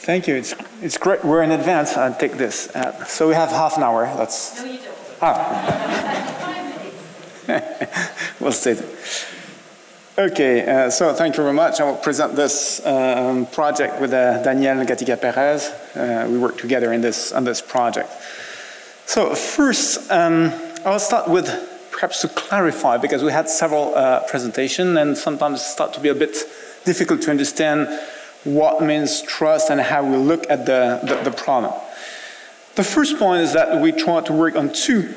Thank you. It's great. We're in advance. I'll take this. So we have half an hour. That's. No, you don't. Ah. 5 minutes. We'll stay there. Okay. So thank you very much. I will present this project with Daniel Gatica-Perez. We work together in on this project. So first, I'll start with perhaps to clarify, because we had several presentations and sometimes start to be a bit difficult to understand what means trust and how we look at the problem. The first point is that we try to work on two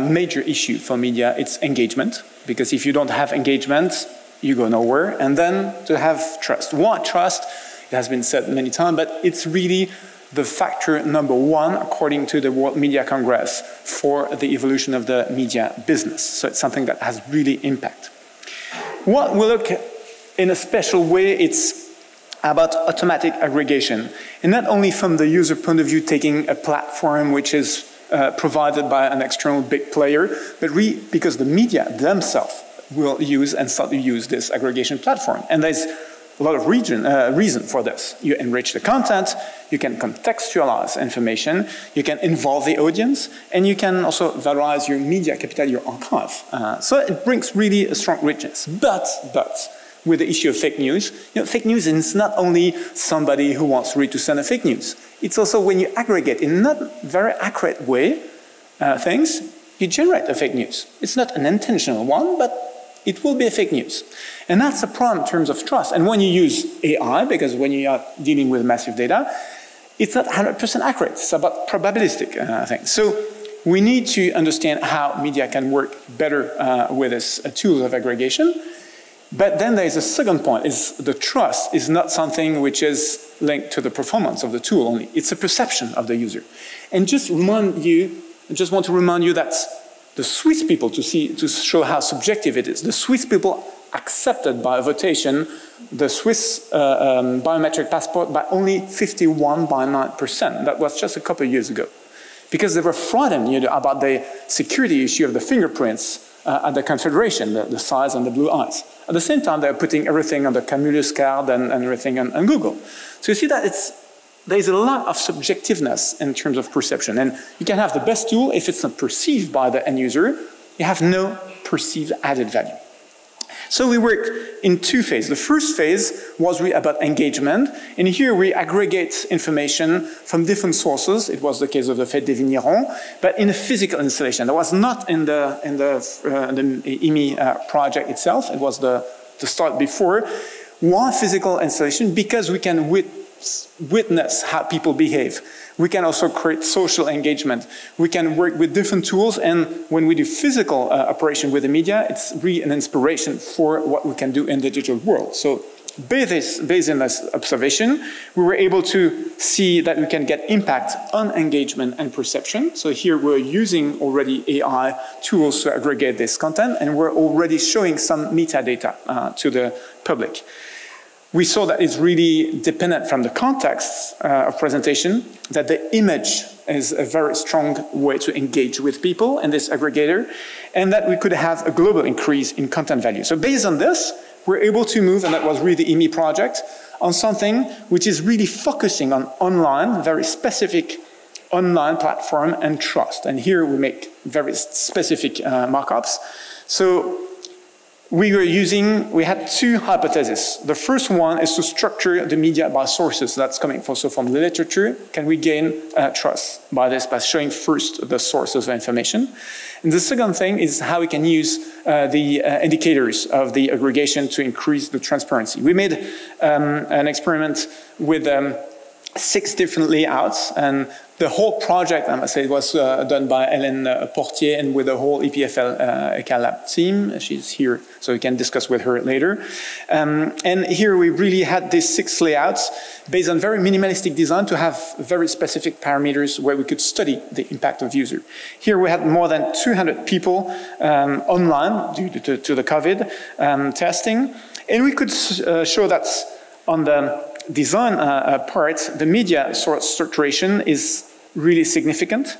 major issues for media. It's engagement, because if you don't have engagement, you go nowhere. And then to have trust. Why trust? It has been said many times, but it's really the factor number one, according to the World Media Congress, for the evolution of the media business. So it's something that has really impact. What we look in a special way, it's about automatic aggregation. And not only from the user point of view, taking a platform which is provided by an external big player, but really because the media themselves will use and start to use this aggregation platform. And there's a lot of reason for this. You enrich the content, you can contextualize information, you can involve the audience, and you can also valorize your media capital, your archive. So it brings really a strong richness. But with the issue of fake news, fake news is not only somebody who wants really to send a fake news. It's also when you aggregate in not very accurate way things, you generate a fake news. It's not an intentional one, but it will be a fake news. And that's a problem in terms of trust. And when you use AI, because when you are dealing with massive data, it's not 100% accurate. It's about probabilistic things. So we need to understand how media can work better with this tools of aggregation. But then there is a second point, is the trust is not something which is linked to the performance of the tool only. It's a perception of the user. And just want to remind you that the Swiss people, to show how subjective it is, the Swiss people accepted by votation the Swiss biometric passport by only 51.9%. That was just a couple of years ago. Because they were frightened about the security issue of the fingerprints at the Confederation, the size and the blue eyes. At the same time, they're putting everything on the Camulus card and everything on Google. So you see that there's a lot of subjectiveness in terms of perception. And you can have the best tool, if it's not perceived by the end user, you have no perceived added value. So we work in two phases. The first phase was really about engagement. And here we aggregate information from different sources. It was the case of the Fête des Vignerons, but in a physical installation. That was not in the IMI project itself. It was the start before. Why physical installation? Because we can witness how people behave. We can also create social engagement. We can work with different tools, and when we do physical operation with the media, it's really an inspiration for what we can do in the digital world. So based on this observation, we were able to see that we can get impact on engagement and perception. So here we're using already AI tools to aggregate this content, and we're already showing some metadata to the public. We saw that it's really dependent from the context of presentation, that the image is a very strong way to engage with people in this aggregator, and that we could have a global increase in content value. So based on this, we're able to move, and that was really the IMI project, on something which is really focusing on online, very specific online platform and trust. And here we make very specific markups. So we had two hypotheses. The first one is to structure the media by sources. That's coming also from the literature. Can we gain trust by this, by showing first the sources of information? And the second thing is how we can use the indicators of the aggregation to increase the transparency. We made an experiment with 6 different layouts, and the whole project, I must say, was done by Hélène Portier and with the whole EPFL Lab team. She's here, so we can discuss with her later. And here we really had these 6 layouts based on very minimalistic design to have very specific parameters where we could study the impact of user. Here we had more than 200 people online due to the COVID testing, and we could show that on the design part, the media saturation is really significant,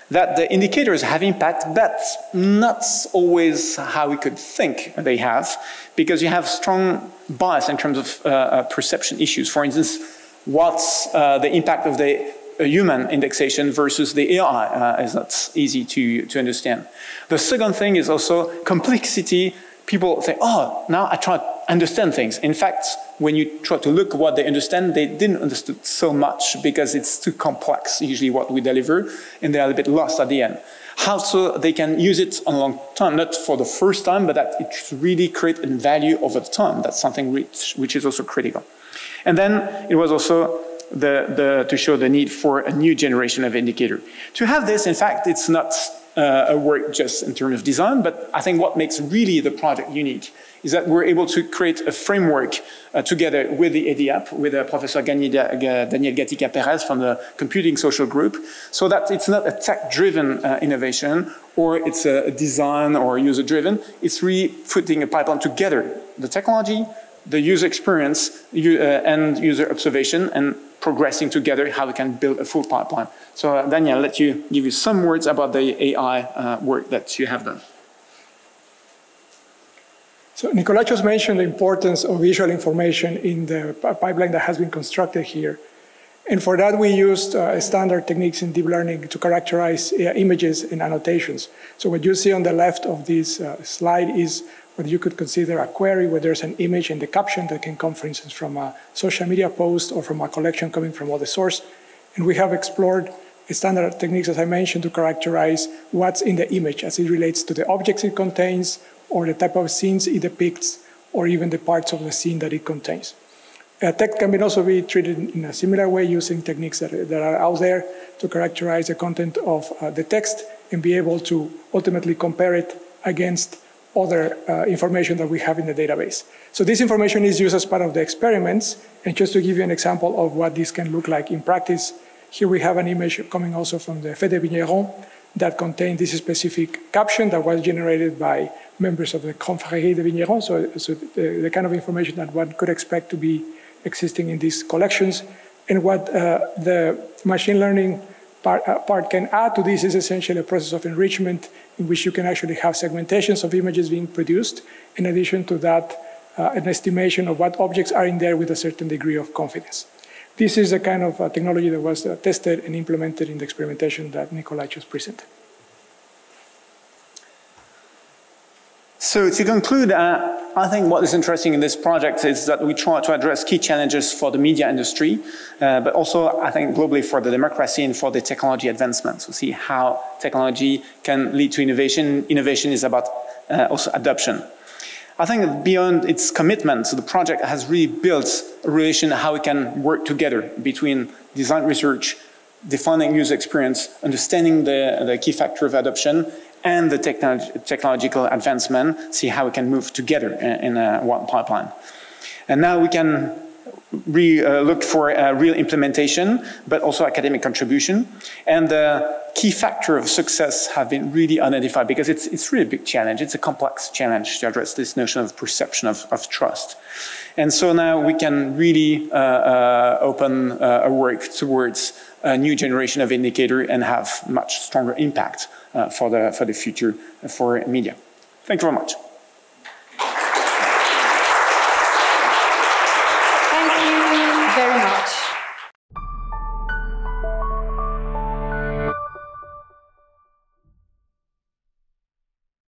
that the indicators have impact, but not always how we could think they have, because you have strong bias in terms of perception issues. For instance, what's the impact of the human indexation versus the AI is not easy to understand. The second thing is also complexity. People say, oh, now I try to understand things. In fact, when you try to look at what they understand, they didn't understand so much because it's too complex, usually what we deliver, and they're a bit lost at the end. How so they can use it on a long time, not for the first time, but that it really create a value over time. That's something which is also critical. And then it was also to show the need for a new generation of indicator. To have this, in fact, it's not a work just in terms of design, but I think what makes really the project unique is that we're able to create a framework together with the EDIAP, with Professor Daniel Gatica-Perez from the Computing Social Group, so that it's not a tech-driven innovation, or it's a design or user-driven. It's really putting a pipeline together, the technology, the user experience, and user observation, and progressing together how we can build a full pipeline. So Daniel, I'll let you give you some words about the AI work that you have done. So Nicolachos mentioned the importance of visual information in the pipeline that has been constructed here. And for that, we used standard techniques in deep learning to characterize images and annotations. So what you see on the left of this slide is what you could consider a query where there's an image and the caption that can come, for instance, from a social media post or from a collection coming from other source. And we have explored standard techniques, as I mentioned, to characterize what's in the image as it relates to the objects it contains, or the type of scenes it depicts, or even the parts of the scene that it contains. Text can also be treated in a similar way using techniques that are out there to characterize the content of the text and be able to ultimately compare it against other information that we have in the database. So this information is used as part of the experiments, and just to give you an example of what this can look like in practice, here we have an image coming also from the Fête des Vignerons that contained this specific caption that was generated by members of the Confrérie des Vignerons, so the kind of information that one could expect to be existing in these collections. And what the machine learning part can add to this is essentially a process of enrichment in which you can actually have segmentations of images being produced. In addition to that, an estimation of what objects are in there with a certain degree of confidence. This is a kind of technology that was tested and implemented in the experimentation that Nicolai just presented. So to conclude, I think what is interesting in this project is that we try to address key challenges for the media industry, but also I think globally for the democracy and for the technology advancements. We see how technology can lead to innovation. Innovation is about also adoption. I think beyond its commitment, so the project has really built a relation how we can work together between design research, defining user experience, understanding the key factor of adoption, and the technological advancement, see how we can move together in one pipeline. And now we can look for real implementation, but also academic contribution. And the key factor of success have been really identified because it's really a big challenge. It's a complex challenge to address this notion of perception of trust. And so now we can really open a work towards a new generation of indicator and have much stronger impact for the future for media. Thank you very much.